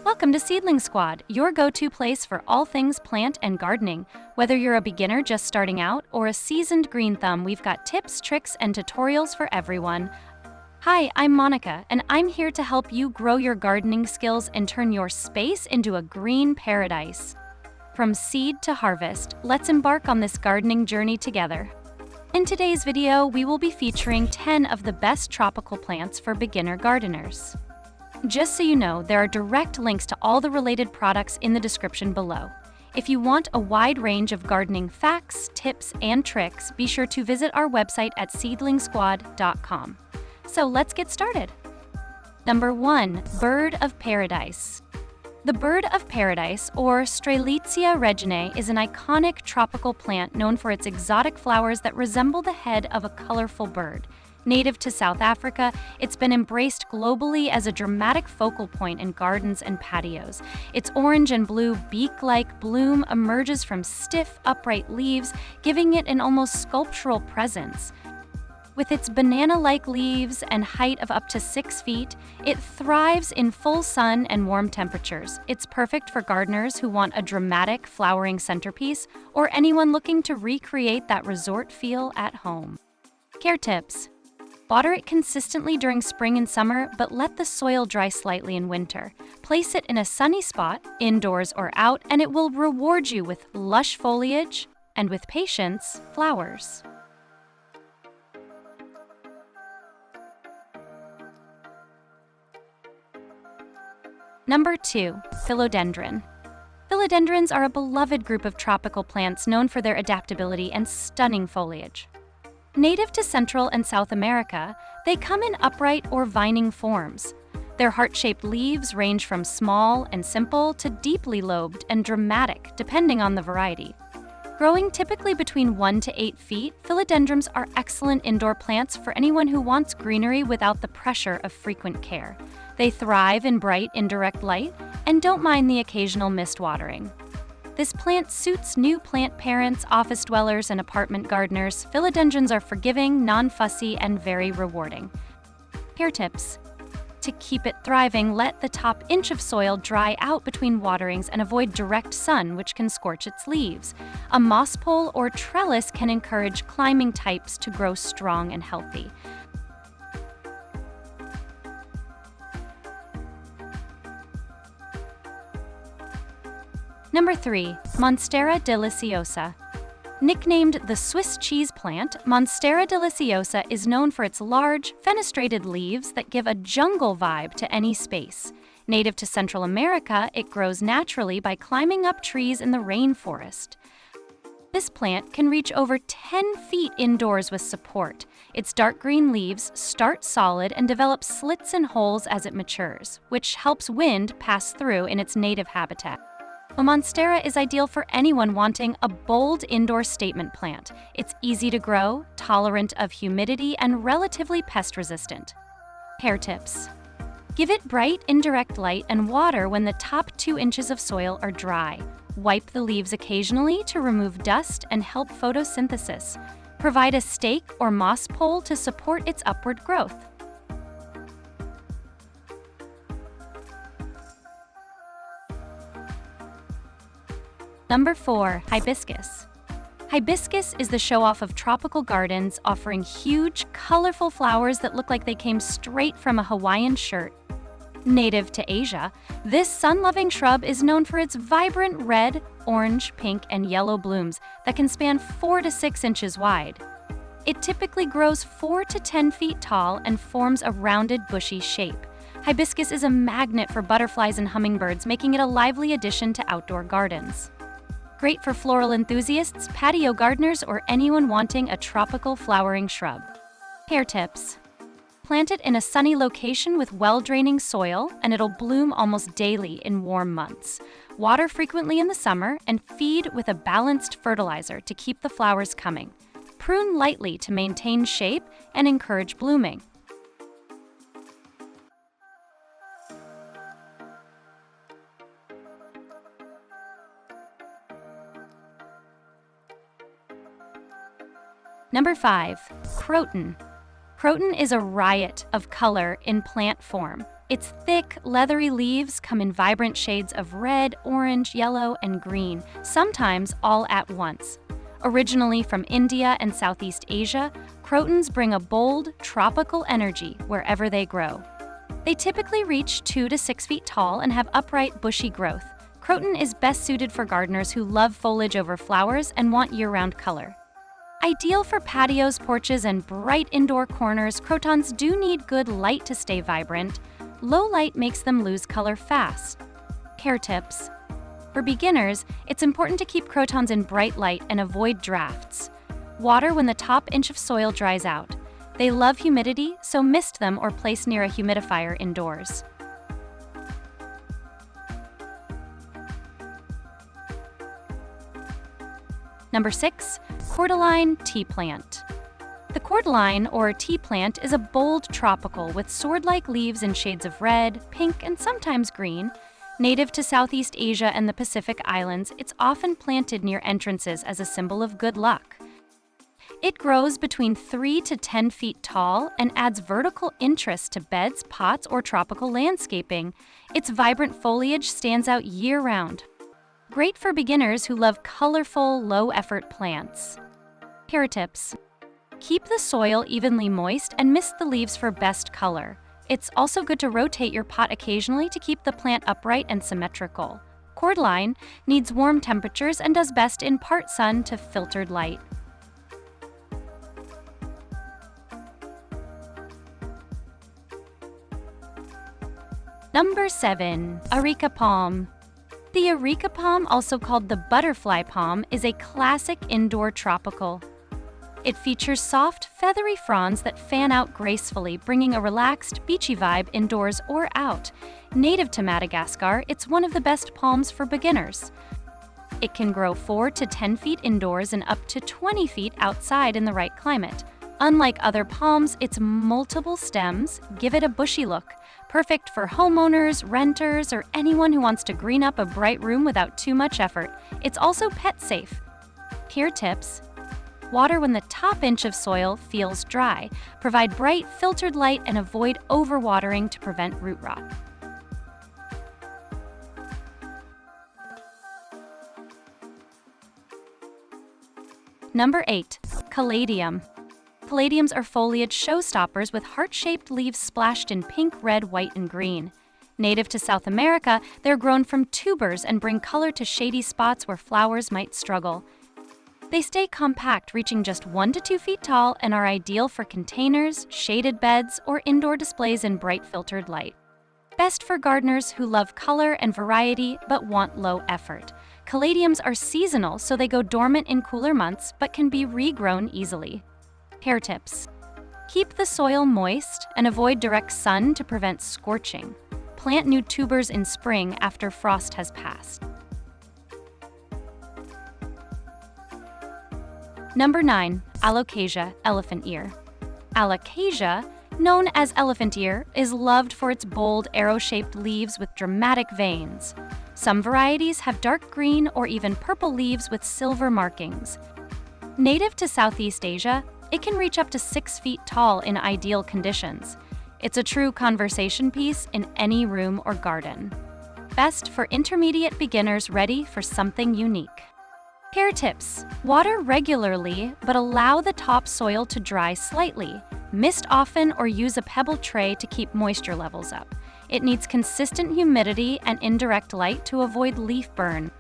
Welcome to Seedling Squad, your go-to place for all things plant and gardening. Whether you're a beginner just starting out or a seasoned green thumb, we've got tips, tricks, and tutorials for everyone. Hi, I'm Monica, and I'm here to help you grow your gardening skills and turn your space into a green paradise. From seed to harvest, let's embark on this gardening journey together. In today's video, we will be featuring 10 of the best tropical plants for beginner gardeners. Just so you know, there are direct links to all the related products in the description below. If you want a wide range of gardening facts, tips, and tricks, be sure to visit our website at seedlingsquad.com. So let's get started. Number 1. Bird of Paradise. The bird of paradise, or Strelitzia reginae, is an iconic tropical plant known for its exotic flowers that resemble the head of a colorful bird. Native to South Africa, it's been embraced globally as a dramatic focal point in gardens and patios. Its orange and blue beak-like bloom emerges from stiff, upright leaves, giving it an almost sculptural presence. With its banana-like leaves and height of up to 6 feet, it thrives in full sun and warm temperatures. It's perfect for gardeners who want a dramatic, flowering centerpiece or anyone looking to recreate that resort feel at home. Care tips. Water it consistently during spring and summer, but let the soil dry slightly in winter. Place it in a sunny spot, indoors or out, and it will reward you with lush foliage and, with patience, flowers. Number 2. Philodendron. Philodendrons are a beloved group of tropical plants known for their adaptability and stunning foliage. Native to Central and South America, they come in upright or vining forms. Their heart-shaped leaves range from small and simple to deeply lobed and dramatic, depending on the variety. Growing typically between 1 to 8 feet, philodendrons are excellent indoor plants for anyone who wants greenery without the pressure of frequent care. They thrive in bright, indirect light and don't mind the occasional mist watering. This plant suits new plant parents, office dwellers, and apartment gardeners. Philodendrons are forgiving, non-fussy, and very rewarding. Care tips. To keep it thriving, let the top inch of soil dry out between waterings and avoid direct sun, which can scorch its leaves. A moss pole or trellis can encourage climbing types to grow strong and healthy. Number 3. Monstera deliciosa. Nicknamed the Swiss cheese plant, Monstera deliciosa is known for its large, fenestrated leaves that give a jungle vibe to any space. Native to Central America, it grows naturally by climbing up trees in the rainforest. This plant can reach over 10 feet indoors with support. Its dark green leaves start solid and develop slits and holes as it matures, which helps wind pass through in its native habitat. Monstera is ideal for anyone wanting a bold indoor statement plant. It's easy to grow, tolerant of humidity, and relatively pest-resistant. Care tips. Give it bright, indirect light and water when the top 2 inches of soil are dry. Wipe the leaves occasionally to remove dust and help photosynthesis. Provide a stake or moss pole to support its upward growth. Number 4. Hibiscus. Hibiscus is the show-off of tropical gardens, offering huge, colorful flowers that look like they came straight from a Hawaiian shirt. Native to Asia, this sun-loving shrub is known for its vibrant red, orange, pink, and yellow blooms that can span 4 to 6 inches wide. It typically grows 4 to 10 feet tall and forms a rounded, bushy shape. Hibiscus is a magnet for butterflies and hummingbirds, making it a lively addition to outdoor gardens. Great for floral enthusiasts, patio gardeners, or anyone wanting a tropical flowering shrub. Care tips. Plant it in a sunny location with well-draining soil, and it'll bloom almost daily in warm months. Water frequently in the summer, and feed with a balanced fertilizer to keep the flowers coming. Prune lightly to maintain shape and encourage blooming. Number 5. Croton. Croton is a riot of color in plant form. Its thick, leathery leaves come in vibrant shades of red, orange, yellow, and green, sometimes all at once. Originally from India and Southeast Asia, crotons bring a bold, tropical energy wherever they grow. They typically reach 2 to 6 feet tall and have upright, bushy growth. Croton is best suited for gardeners who love foliage over flowers and want year-round color. Ideal for patios, porches, and bright indoor corners, crotons do need good light to stay vibrant. Low light makes them lose color fast. Care tips. For beginners, it's important to keep crotons in bright light and avoid drafts. Water when the top inch of soil dries out. They love humidity, so mist them or place near a humidifier indoors. Number 6, Cordyline tea plant. The cordyline, or tea plant, is a bold tropical with sword-like leaves in shades of red, pink, and sometimes green. Native to Southeast Asia and the Pacific Islands, it's often planted near entrances as a symbol of good luck. It grows between 3 to 10 feet tall and adds vertical interest to beds, pots, or tropical landscaping. Its vibrant foliage stands out year-round. Great for beginners who love colorful, low-effort plants. Care tips. Keep the soil evenly moist and mist the leaves for best color. It's also good to rotate your pot occasionally to keep the plant upright and symmetrical. Cordyline needs warm temperatures and does best in part sun to filtered light. Number 7, Areca Palm. The Areca palm, also called the butterfly palm, is a classic indoor tropical. It features soft, feathery fronds that fan out gracefully, bringing a relaxed, beachy vibe indoors or out. Native to Madagascar, it's one of the best palms for beginners. It can grow 4 to 10 feet indoors and up to 20 feet outside in the right climate. Unlike other palms, its multiple stems give it a bushy look, perfect for homeowners, renters, or anyone who wants to green up a bright room without too much effort. It's also pet safe. Care tips. Water when the top inch of soil feels dry. Provide bright, filtered light and avoid overwatering to prevent root rot. Number 8, Caladium. Caladiums are foliage showstoppers with heart-shaped leaves splashed in pink, red, white, and green. Native to South America, they're grown from tubers and bring color to shady spots where flowers might struggle. They stay compact, reaching just 1 to 2 feet tall, and are ideal for containers, shaded beds, or indoor displays in bright filtered light. Best for gardeners who love color and variety but want low effort. Caladiums are seasonal, so they go dormant in cooler months but can be regrown easily. Care tips. Keep the soil moist and avoid direct sun to prevent scorching. Plant new tubers in spring after frost has passed. Number 9, Alocasia, elephant ear. Alocasia, known as elephant ear, is loved for its bold, arrow-shaped leaves with dramatic veins. Some varieties have dark green or even purple leaves with silver markings. Native to Southeast Asia, it can reach up to 6 feet tall in ideal conditions. It's a true conversation piece in any room or garden. Best for intermediate beginners ready for something unique. Care tips. Water regularly, but allow the top soil to dry slightly. Mist often or use a pebble tray to keep moisture levels up. It needs consistent humidity and indirect light to avoid leaf burn.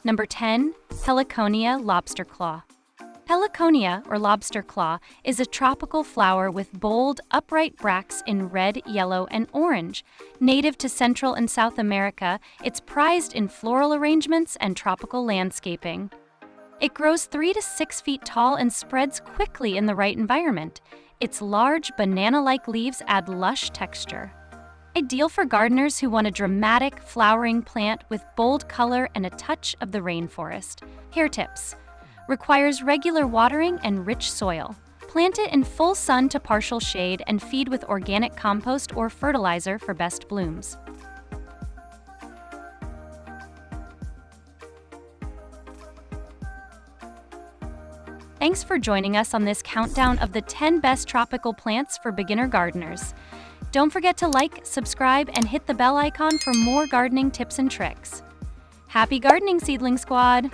Number 10, Heliconia lobster claw. Heliconia, or lobster claw, is a tropical flower with bold, upright bracts in red, yellow, and orange. Native to Central and South America, it's prized in floral arrangements and tropical landscaping. It grows 3 to 6 feet tall and spreads quickly in the right environment. Its large, banana-like leaves add lush texture. Ideal for gardeners who want a dramatic, flowering plant with bold color and a touch of the rainforest. Care tips. Requires regular watering and rich soil. Plant it in full sun to partial shade and feed with organic compost or fertilizer for best blooms. Thanks for joining us on this countdown of the 10 best tropical plants for beginner gardeners. Don't forget to like, subscribe, and hit the bell icon for more gardening tips and tricks. Happy gardening, Seedling Squad!